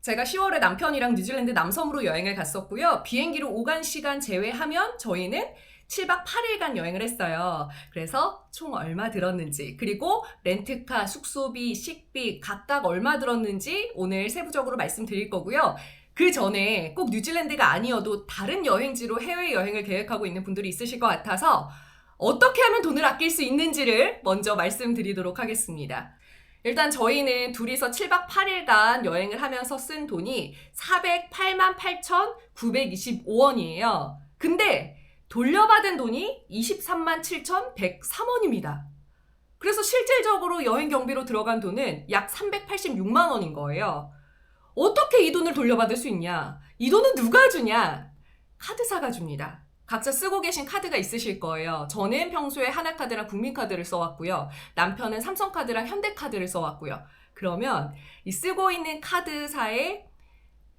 제가 10월에 남편이랑 뉴질랜드 남섬으로 여행을 갔었고요. 비행기로 오간 시간 제외하면 저희는 7박 8일간 여행을 했어요. 그래서 총 얼마 들었는지, 그리고 렌트카, 숙소비, 식비 각각 얼마 들었는지 오늘 세부적으로 말씀드릴 거고요. 그 전에 꼭 뉴질랜드가 아니어도 다른 여행지로 해외여행을 계획하고 있는 분들이 있으실 것 같아서 어떻게 하면 돈을 아낄 수 있는지를 먼저 말씀드리도록 하겠습니다. 일단 저희는 둘이서 7박 8일간 여행을 하면서 쓴 돈이 408만 8,925원이에요. 근데 돌려받은 돈이 23만 7,103원입니다. 그래서 실질적으로 여행 경비로 들어간 돈은 약 386만 원인 거예요. 어떻게 이 돈을 돌려받을 수 있냐? 이 돈은 누가 주냐? 카드사가 줍니다. 각자 쓰고 계신 카드가 있으실 거예요. 저는 평소에 하나카드랑 국민카드를 써왔고요. 남편은 삼성카드랑 현대카드를 써왔고요. 그러면 이 쓰고 있는 카드사의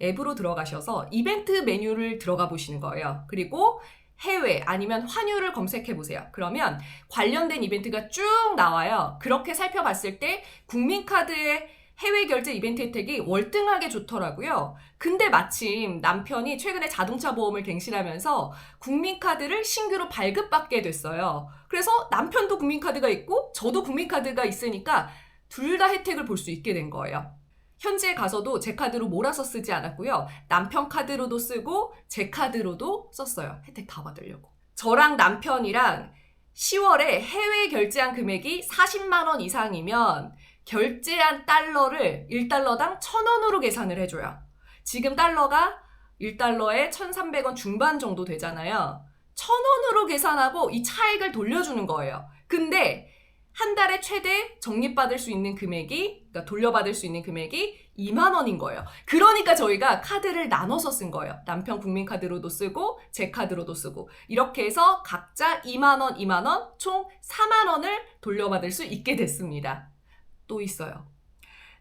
앱으로 들어가셔서 이벤트 메뉴를 들어가 보시는 거예요. 그리고 해외 아니면 환율을 검색해 보세요. 그러면 관련된 이벤트가 쭉 나와요. 그렇게 살펴봤을 때 국민카드의 해외 결제 이벤트 혜택이 월등하게 좋더라고요. 근데 마침 남편이 최근에 자동차 보험을 갱신하면서 국민카드를 신규로 발급받게 됐어요. 그래서 남편도 국민카드가 있고 저도 국민카드가 있으니까 둘 다 혜택을 볼 수 있게 된 거예요. 현지에 가서도 제 카드로 몰아서 쓰지 않았고요. 남편 카드로도 쓰고 제 카드로도 썼어요. 혜택 다 받으려고. 저랑 남편이랑 10월에 해외 결제한 금액이 40만 원 이상이면 결제한 달러를 1달러당 1,000원으로 계산을 해줘요. 지금 달러가 1달러에 1,300원 중반 정도 되잖아요. 1,000원으로 계산하고 이 차익을 돌려주는 거예요. 근데 한 달에 최대 적립받을 수 있는 금액이, 그러니까 돌려받을 수 있는 금액이 2만 원인 거예요. 그러니까 저희가 카드를 나눠서 쓴 거예요. 남편 국민카드로도 쓰고 제 카드로도 쓰고 이렇게 해서 각자 2만 원, 2만 원, 총 4만 원을 돌려받을 수 있게 됐습니다. 또 있어요.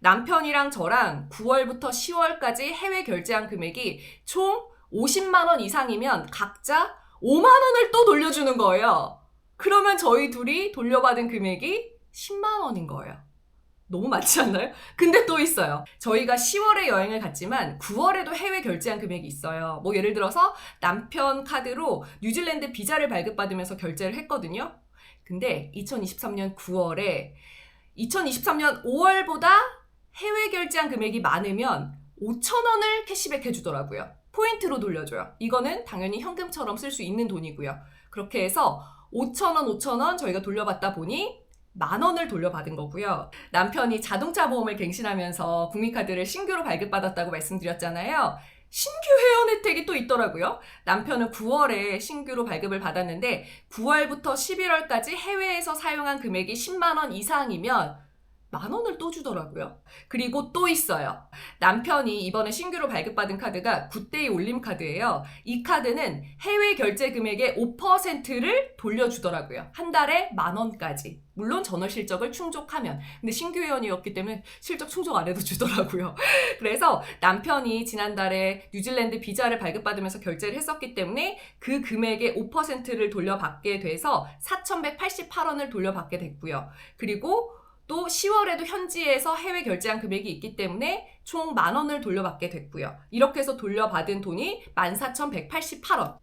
남편이랑 저랑 9월부터 10월까지 해외 결제한 금액이 총 50만 원 이상이면 각자 5만 원을 또 돌려주는 거예요. 그러면 저희 둘이 돌려받은 금액이 10만 원인 거예요. 너무 많지 않나요? 근데 또 있어요. 저희가 10월에 여행을 갔지만 9월에도 해외 결제한 금액이 있어요. 뭐 예를 들어서 남편 카드로 뉴질랜드 비자를 발급받으면서 결제를 했거든요. 근데 2023년 9월에 2023년 5월보다 해외 결제한 금액이 많으면 5,000원을 캐시백 해주더라고요. 포인트로 돌려줘요. 이거는 당연히 현금처럼 쓸 수 있는 돈이고요. 그렇게 해서 5,000원, 5,000원 저희가 돌려받다 보니 10,000원을 돌려받은 거고요. 남편이 자동차 보험을 갱신하면서 국민카드를 신규로 발급받았다고 말씀드렸잖아요. 신규 회원 혜택이 또 있더라고요. 남편은 9월에 신규로 발급을 받았는데 9월부터 11월까지 해외에서 사용한 금액이 10만 원 이상이면 10,000원을 또 주더라고요. 그리고 또 있어요. 남편이 이번에 신규로 발급받은 카드가 굿데이 올림 카드예요. 이 카드는 해외 결제 금액의 5%를 돌려주더라고요. 한 달에 10,000원까지. 물론 전월 실적을 충족하면. 근데 신규 회원이었기 때문에 실적 충족 안 해도 주더라고요. 그래서 남편이 지난달에 뉴질랜드 비자를 발급받으면서 결제를 했었기 때문에 그 금액의 5%를 돌려받게 돼서 4,188원을 돌려받게 됐고요. 그리고 또 10월에도 현지에서 해외 결제한 금액이 있기 때문에 총 10,000원을 돌려받게 됐고요. 이렇게 해서 돌려받은 돈이 14,188원.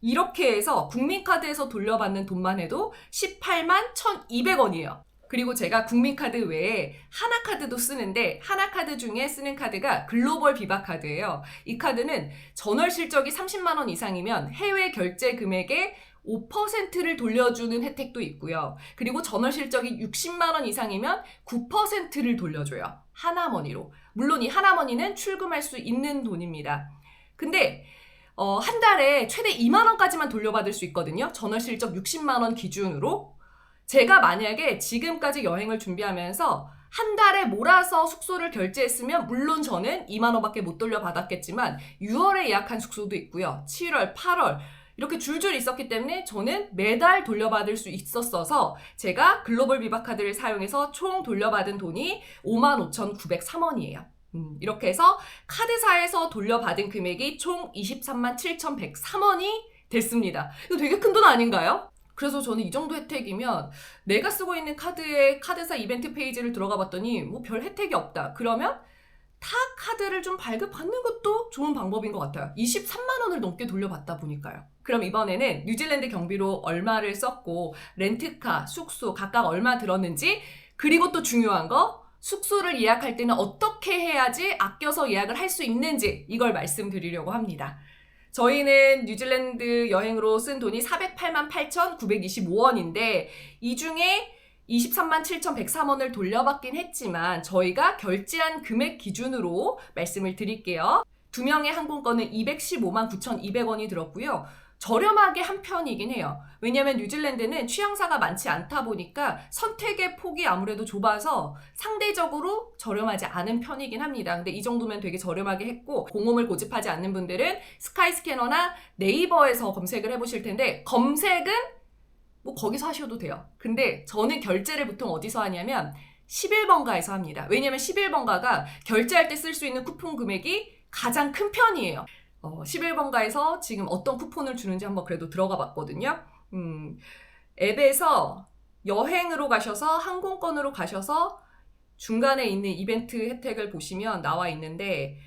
이렇게 해서 국민카드에서 돌려받는 돈만 해도 18만 1,200원이에요. 그리고 제가 국민카드 외에 하나카드도 쓰는데 하나카드 중에 쓰는 카드가 글로벌 비바 카드예요. 이 카드는 전월 실적이 30만 원 이상이면 해외 결제 금액의 5%를 돌려주는 혜택도 있고요. 그리고 전월 실적이 60만 원 이상이면 9%를 돌려줘요. 하나머니로. 물론 이 하나머니는 출금할 수 있는 돈입니다. 근데 한 달에 최대 2만 원까지만 돌려받을 수 있거든요. 전월 실적 60만 원 기준으로. 제가 만약에 지금까지 여행을 준비하면서 한 달에 몰아서 숙소를 결제했으면 물론 저는 2만 원밖에 못 돌려받았겠지만 6월에 예약한 숙소도 있고요. 7월, 8월 이렇게 줄줄 있었기 때문에 저는 매달 돌려받을 수 있었어서 제가 글로벌 비바 카드를 사용해서 총 돌려받은 돈이 55,903원이에요. 이렇게 해서 카드사에서 돌려받은 금액이 총 23만 7,103원이 됐습니다. 이거 되게 큰 돈 아닌가요? 그래서 저는 이 정도 혜택이면 내가 쓰고 있는 카드의 카드사 이벤트 페이지를 들어가 봤더니 뭐 별 혜택이 없다. 그러면 타 카드를 좀 발급받는 것도 좋은 방법인 것 같아요. 23만 원을 넘게 돌려받다 보니까요. 그럼 이번에는 뉴질랜드 경비로 얼마를 썼고 렌트카, 숙소 각각 얼마 들었는지, 그리고 또 중요한 거 숙소를 예약할 때는 어떻게 해야지 아껴서 예약을 할 수 있는지 이걸 말씀드리려고 합니다. 저희는 뉴질랜드 여행으로 쓴 돈이 408만 8,925원인데 이 중에 23만 7,103원을 돌려받긴 했지만 저희가 결제한 금액 기준으로 말씀을 드릴게요. 2명의 항공권은 215만 9,200원이 들었고요. 저렴하게 한 편이긴 해요. 왜냐하면 뉴질랜드는 취향사가 많지 않다 보니까 선택의 폭이 아무래도 좁아서 상대적으로 저렴하지 않은 편이긴 합니다. 근데 이 정도면 되게 저렴하게 했고, 공홈을 고집하지 않는 분들은 스카이스캐너나 네이버에서 검색을 해보실 텐데, 검색은 뭐 거기서 하셔도 돼요. 근데 저는 결제를 보통 어디서 하냐면 11번가에서 합니다. 왜냐면 11번가가 결제할 때 쓸 수 있는 쿠폰 금액이 가장 큰 편이에요. 11번가에서 지금 어떤 쿠폰을 주는지 한번 그래도 들어가 봤거든요. 앱에서 여행으로 가셔서 항공권으로 가셔서 중간에 있는 이벤트 혜택을 보시면 나와 있는데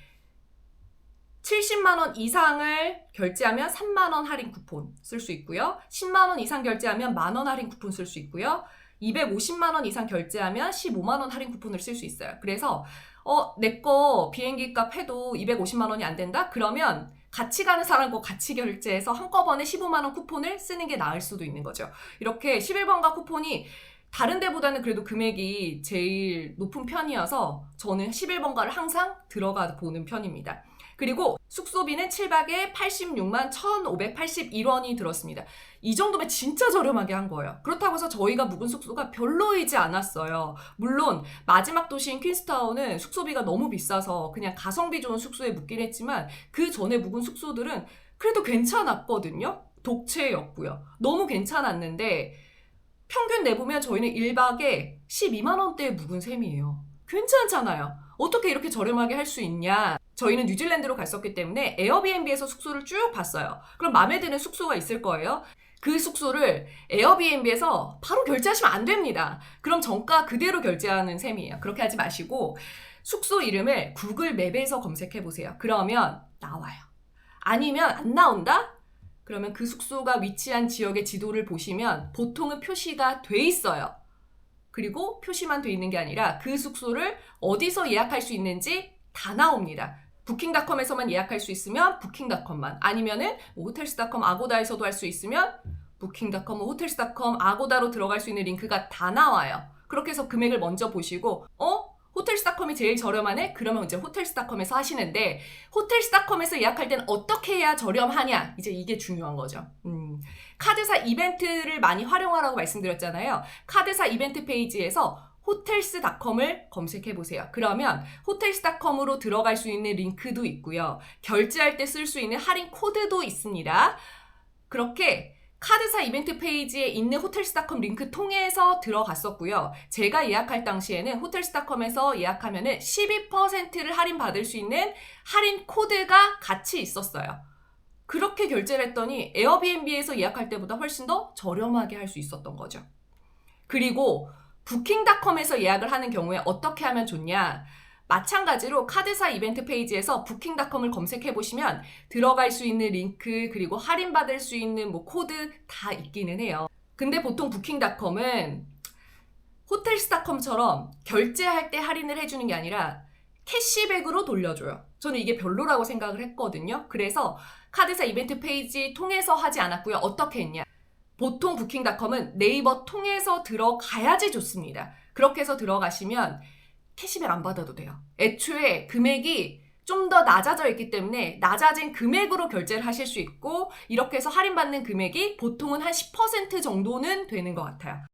70만 원 이상을 결제하면 3만 원 할인 쿠폰 쓸 수 있고요. 10만 원 이상 결제하면 만 원 할인 쿠폰 쓸 수 있고요. 250만 원 이상 결제하면 15만 원 할인 쿠폰을 쓸 수 있어요. 그래서 내 거 비행기 값 해도 250만 원이 안 된다? 그러면 같이 가는 사람 거 같이 결제해서 한꺼번에 15만 원 쿠폰을 쓰는 게 나을 수도 있는 거죠. 이렇게 11번가 쿠폰이 다른 데보다는 그래도 금액이 제일 높은 편이어서 저는 11번가를 항상 들어가 보는 편입니다. 그리고 숙소비는 7박에 86만 1,581원이 들었습니다. 이 정도면 진짜 저렴하게 한 거예요. 그렇다고 해서 저희가 묵은 숙소가 별로이지 않았어요. 물론 마지막 도시인 퀸스타운은 숙소비가 너무 비싸서 그냥 가성비 좋은 숙소에 묵긴 했지만 그 전에 묵은 숙소들은 그래도 괜찮았거든요. 독채였고요. 너무 괜찮았는데 평균 내보면 저희는 1박에 12만 원대에 묵은 셈이에요. 괜찮잖아요. 어떻게 이렇게 저렴하게 할 수 있냐? 저희는 뉴질랜드로 갔었기 때문에 에어비앤비에서 숙소를 쭉 봤어요. 그럼 마음에 드는 숙소가 있을 거예요. 그 숙소를 에어비앤비에서 바로 결제하시면 안 됩니다. 그럼 정가 그대로 결제하는 셈이에요. 그렇게 하지 마시고 숙소 이름을 구글 맵에서 검색해 보세요. 그러면 나와요. 아니면 안 나온다? 그러면 그 숙소가 위치한 지역의 지도를 보시면 보통은 표시가 돼 있어요. 그리고 표시만 돼 있는 게 아니라 그 숙소를 어디서 예약할 수 있는지 다 나옵니다. 부킹닷컴에서만 예약할 수 있으면 부킹닷컴만, 아니면은 호텔스닷컴 아고다에서도 할 수 있으면 부킹닷컴, 호텔스닷컴 아고다로 들어갈 수 있는 링크가 다 나와요. 그렇게 해서 금액을 먼저 보시고 호텔스닷컴이 제일 저렴하네? 그러면 이제 호텔스닷컴에서 하시는데 호텔스닷컴에서 예약할 때는 어떻게 해야 저렴하냐? 이제 이게 중요한 거죠. 카드사 이벤트를 많이 활용하라고 말씀드렸잖아요. 카드사 이벤트 페이지에서 호텔스닷컴을 검색해보세요. 그러면 호텔스닷컴으로 들어갈 수 있는 링크도 있고요. 결제할 때 쓸 수 있는 할인 코드도 있습니다. 그렇게 카드사 이벤트 페이지에 있는 호텔스닷컴 링크 통해서 들어갔었고요. 제가 예약할 당시에는 호텔스닷컴에서 예약하면은 12%를 할인받을 수 있는 할인 코드가 같이 있었어요. 그렇게 결제를 했더니 에어비앤비에서 예약할 때보다 훨씬 더 저렴하게 할 수 있었던 거죠. 그리고 부킹닷컴에서 예약을 하는 경우에 어떻게 하면 좋냐? 마찬가지로 카드사 이벤트 페이지에서 부킹닷컴을 검색해보시면 들어갈 수 있는 링크 그리고 할인받을 수 있는 코드 다 있기는 해요. 근데 보통 부킹닷컴은 호텔스닷컴처럼 결제할 때 할인을 해주는 게 아니라 캐시백으로 돌려줘요. 저는 이게 별로라고 생각을 했거든요. 그래서 카드사 이벤트 페이지 통해서 하지 않았고요. 어떻게 했냐? 보통 부킹닷컴은 네이버 통해서 들어가야지 좋습니다. 그렇게 해서 들어가시면 캐시백 안 받아도 돼요. 애초에 금액이 좀 더 낮아져 있기 때문에 낮아진 금액으로 결제를 하실 수 있고 이렇게 해서 할인받는 금액이 보통은 한 10% 정도는 되는 것 같아요.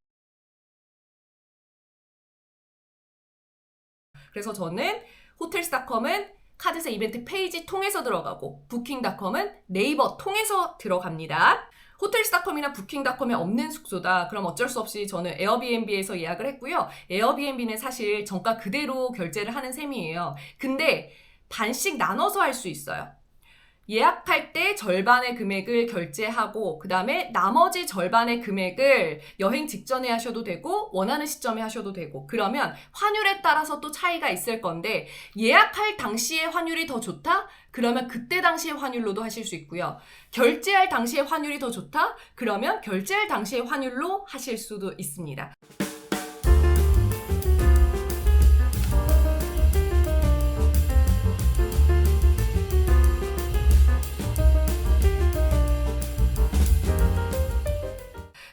그래서 저는 호텔스닷컴은 카드사 이벤트 페이지 통해서 들어가고 부킹닷컴은 네이버 통해서 들어갑니다. 호텔스닷컴이나 부킹닷컴에 없는 숙소다. 그럼 어쩔 수 없이 저는 에어비앤비에서 예약을 했고요. 에어비앤비는 사실 정가 그대로 결제를 하는 셈이에요. 근데 반씩 나눠서 할 수 있어요. 예약할 때 절반의 금액을 결제하고 그 다음에 나머지 절반의 금액을 여행 직전에 하셔도 되고 원하는 시점에 하셔도 되고 그러면 환율에 따라서 또 차이가 있을 건데 예약할 당시에 환율이 더 좋다? 그러면 그때 당시의 환율로도 하실 수 있고요. 결제할 당시에 환율이 더 좋다? 그러면 결제할 당시의 환율로 하실 수도 있습니다.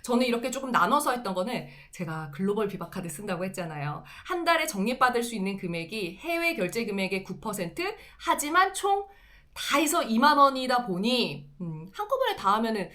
저는 이렇게 조금 나눠서 했던 거는 제가 글로벌 비박카드 쓴다고 했잖아요. 한 달에 적립받을 수 있는 금액이 해외 결제 금액의 9% 하지만 총 다 해서 2만 원이다 보니 한꺼번에 다 하면은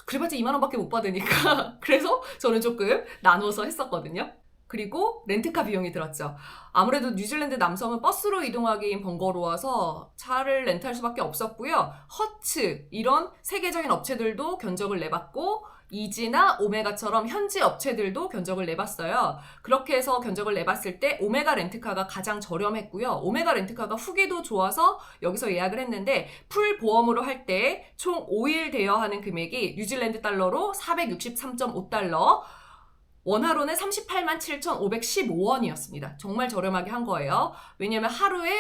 그래봤자 2만 원밖에 못 받으니까 그래서 저는 조금 나눠서 했었거든요. 그리고 렌트카 비용이 들었죠. 아무래도 뉴질랜드 남섬은 버스로 이동하기 번거로워서 차를 렌트할 수밖에 없었고요. 허츠 이런 세계적인 업체들도 견적을 내봤고 이지나 오메가처럼 현지 업체들도 견적을 내봤어요. 그렇게 해서 견적을 내봤을 때 오메가 렌트카가 가장 저렴했고요. 오메가 렌트카가 후기도 좋아서 여기서 예약을 했는데 풀 보험으로 할 때 총 5일 대여하는 금액이 뉴질랜드 달러로 463.5달러 원화로는 38만 7,515원이었습니다. 정말 저렴하게 한 거예요. 왜냐면 하루에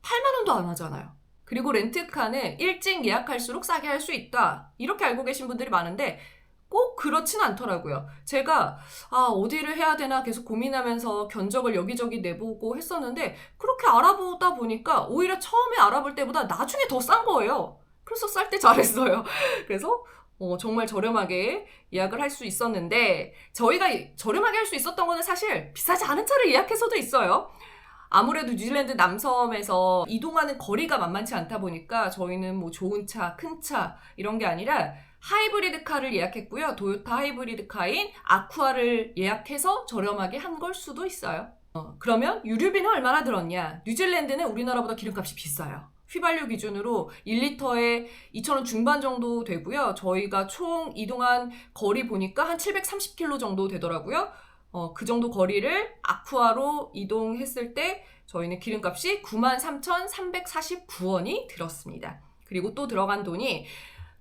8만 원도 안 하잖아요. 그리고 렌트카는 일찍 예약할수록 싸게 할 수 있다. 이렇게 알고 계신 분들이 많은데 꼭 그렇진 않더라고요. 제가 어디를 해야 되나 계속 고민하면서 견적을 여기저기 내보고 했었는데 그렇게 알아보다 보니까 오히려 처음에 알아볼 때보다 나중에 더 싼 거예요. 그래서 쌀 때 잘했어요. 그래서 정말 저렴하게 예약을 할 수 있었는데 저희가 저렴하게 할 수 있었던 거는 사실 비싸지 않은 차를 예약해서도 있어요. 아무래도 뉴질랜드 남섬에서 이동하는 거리가 만만치 않다 보니까 저희는 뭐 좋은 차, 큰 차 이런 게 아니라 하이브리드 카를 예약했고요. 도요타 하이브리드 카인 아쿠아를 예약해서 저렴하게 한 걸 수도 있어요. 그러면 유류비는 얼마나 들었냐? 뉴질랜드는 우리나라보다 기름값이 비싸요. 휘발유 기준으로 1리터에 2,000원 중반 정도 되고요. 저희가 총 이동한 거리 보니까 한 730km 정도 되더라고요. 그 정도 거리를 아쿠아로 이동했을 때 저희는 기름값이 93,349원이 들었습니다. 그리고 또 들어간 돈이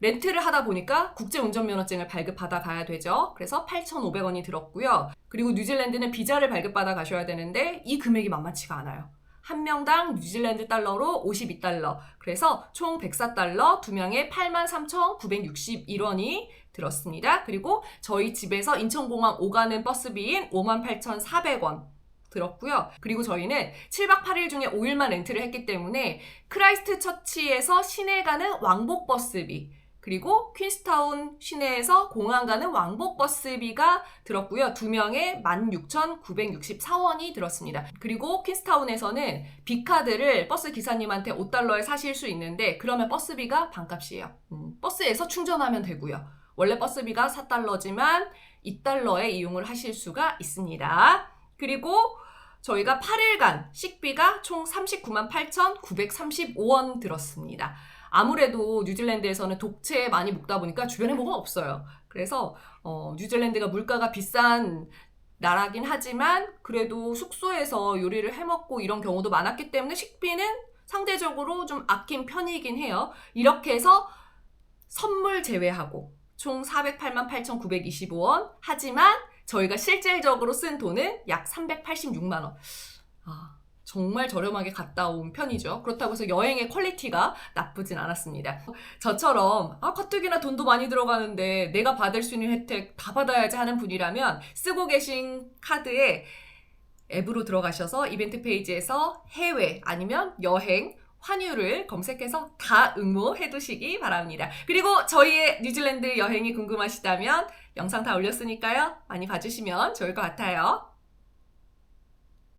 렌트를 하다 보니까 국제운전면허증을 발급받아 가야 되죠. 그래서 8,500원이 들었고요. 그리고 뉴질랜드는 비자를 발급받아 가셔야 되는데 이 금액이 만만치가 않아요. 한 명당 뉴질랜드 달러로 52달러. 그래서 총 104달러, 2명에 83,961원이 들었습니다. 그리고 저희 집에서 인천공항 오가는 버스비인 58,400원 들었고요. 그리고 저희는 7박 8일 중에 5일만 렌트를 했기 때문에 크라이스트 처치에서 시내 가는 왕복 버스비 그리고 퀸스타운 시내에서 공항 가는 왕복 버스비가 들었고요. 2명에 16,964원이 들었습니다. 그리고 퀸스타운에서는 비카드를 버스 기사님한테 5달러에 사실 수 있는데 그러면 버스비가 반값이에요. 버스에서 충전하면 되고요. 원래 버스비가 4달러지만 2달러에 이용을 하실 수가 있습니다. 그리고 저희가 8일간 식비가 총 39만 8,935원 들었습니다. 아무래도 뉴질랜드에서는 독채 많이 묵다 보니까 주변에 뭐가 없어요. 그래서 뉴질랜드가 물가가 비싼 나라긴 하지만 그래도 숙소에서 요리를 해먹고 이런 경우도 많았기 때문에 식비는 상대적으로 좀 아낀 편이긴 해요. 이렇게 해서 선물 제외하고 총 408만 8,925원 하지만 저희가 실질적으로 쓴 돈은 약 386만 원. 정말 저렴하게 갔다 온 편이죠. 그렇다고 해서 여행의 퀄리티가 나쁘진 않았습니다. 저처럼 가뜩이나 돈도 많이 들어가는데 내가 받을 수 있는 혜택 다 받아야지 하는 분이라면 쓰고 계신 카드에 앱으로 들어가셔서 이벤트 페이지에서 해외 아니면 여행 환율을 검색해서 다 응모해 두시기 바랍니다. 그리고 저희의 뉴질랜드 여행이 궁금하시다면 영상 다 올렸으니까요. 많이 봐주시면 좋을 것 같아요.